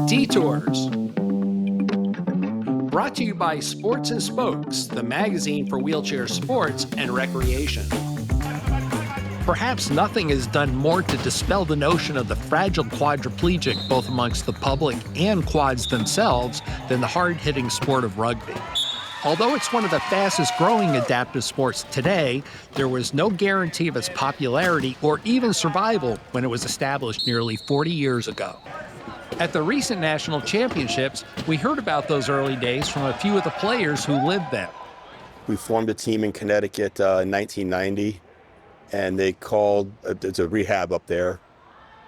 Detours. Brought to you by Sports and Spokes, the magazine for wheelchair sports and recreation. Perhaps nothing has done more to dispel the notion of the fragile quadriplegic, both amongst the public and quads themselves, than the hard-hitting sport of rugby. Although it's one of the fastest-growing adaptive sports today, there was no guarantee of its popularity or even survival when it was established nearly 40 years ago. At the recent national championships, we heard about those early days from a few of the players who lived them. We formed a team in Connecticut in 1990, and they called, it's a rehab up there,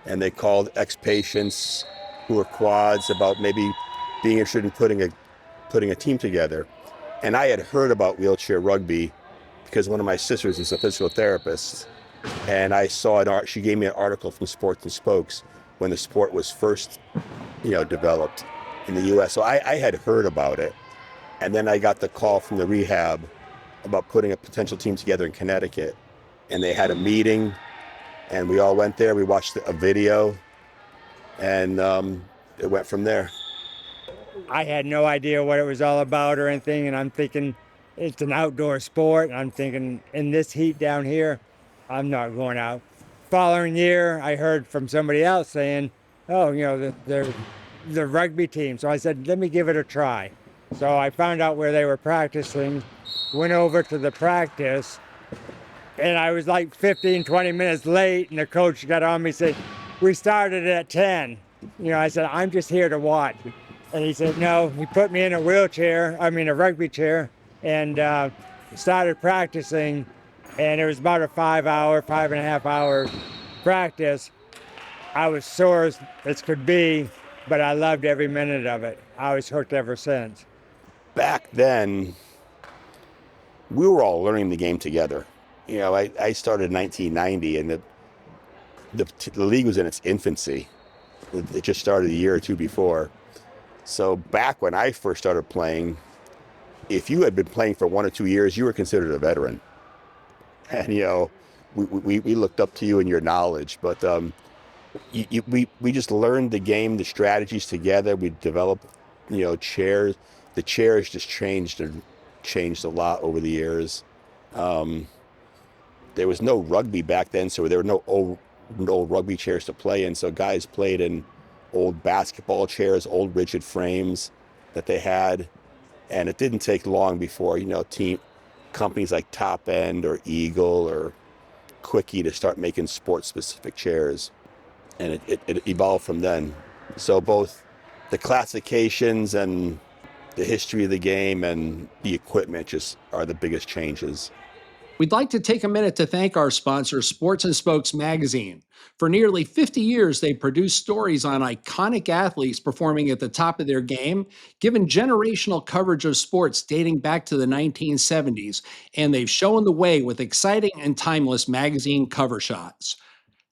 and they called ex-patients who were quads about maybe being interested in putting a team together. And I had heard about wheelchair rugby because one of my sisters is a physical therapist, and I saw she gave me an article from Sports and Spokes when the sport was first, developed in the U.S. So I had heard about it, and then I got the call from the rehab about putting a potential team together in Connecticut, and they had a meeting, and we all went there. We watched a video, and it went from there. I had no idea what it was all about or anything, and I'm thinking it's an outdoor sport, and I'm thinking in this heat down here, I'm not going out. Following year, I heard from somebody else saying, oh, the rugby team. So I said, let me give it a try. So I found out where they were practicing, went over to the practice, and I was like 15, 20 minutes late, and the coach got on me and said, we started at 10. I said, I'm just here to watch. And he said, no. He put me in a rugby chair, and started practicing. And it was about a 5.5 hour practice. I was sore as could be, but I loved every minute of it. I was hooked ever since. Back then, we were all learning the game together. I started in 1990, and the league was in its infancy. It just started a year or two before. So back when I first started playing, if you had been playing for 1 or 2 years, you were considered a veteran. And, we looked up to you and your knowledge. But we just learned the game, the strategies together. We developed, chairs. The chairs just changed a lot over the years. There was no rugby back then, so there were no old rugby chairs to play in. So guys played in old basketball chairs, old rigid frames that they had. And it didn't take long before, companies like Top End or Eagle or Quickie to start making sports-specific chairs. And it evolved from then. So both the classifications and the history of the game and the equipment just are the biggest changes. We'd like to take a minute to thank our sponsor, Sports and Spokes magazine. For nearly 50 years, they've produced stories on iconic athletes performing at the top of their game, given generational coverage of sports dating back to the 1970s, and they've shown the way with exciting and timeless magazine cover shots.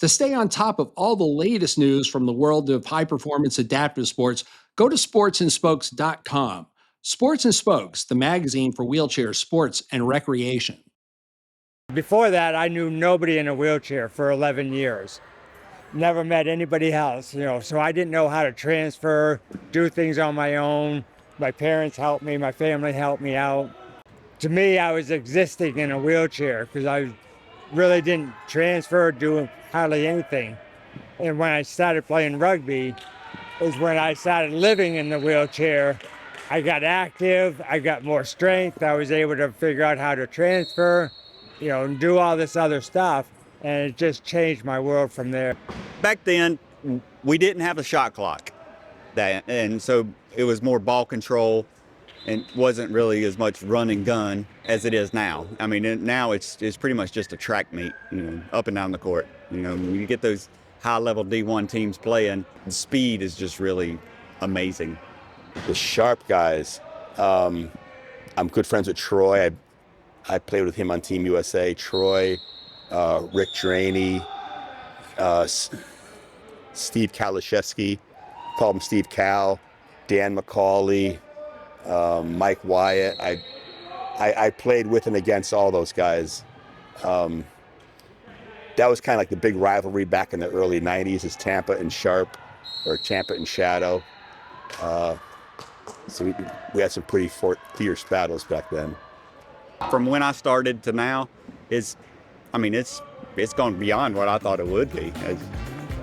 To stay on top of all the latest news from the world of high-performance adaptive sports, go to sportsandspokes.com. Sports and Spokes, the magazine for wheelchair sports and recreation. Before that, I knew nobody in a wheelchair for 11 years. Never met anybody else, so I didn't know how to transfer, do things on my own. My parents helped me, my family helped me out. To me, I was existing in a wheelchair because I really didn't transfer, do hardly anything. And when I started playing rugby is when I started living in the wheelchair. I got active, I got more strength, I was able to figure out how to transfer, and do all this other stuff, and it just changed my world from there. Back then, we didn't have a shot clock, and so it was more ball control, and wasn't really as much run and gun as it is now. I mean, now it's pretty much just a track meet, up and down the court. When you get those high-level D1 teams playing, the speed is just really amazing. The sharp guys, I'm good friends with Troy. I played with him on Team USA. Troy, Rick Draney, Steve Kalashevsky, called him Steve Cal, Dan McCauley, Mike Wyatt. I played with and against all those guys. That was kind of like the big rivalry back in the early 90s is Tampa and Sharp, or Tampa and Shadow. So we had some pretty fierce battles back then. From when I started to now, it's gone beyond what I thought it would be.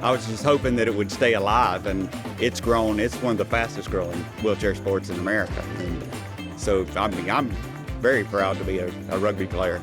I was just hoping that it would stay alive, and it's grown. It's one of the fastest growing wheelchair sports in America. And so, I'm very proud to be a rugby player.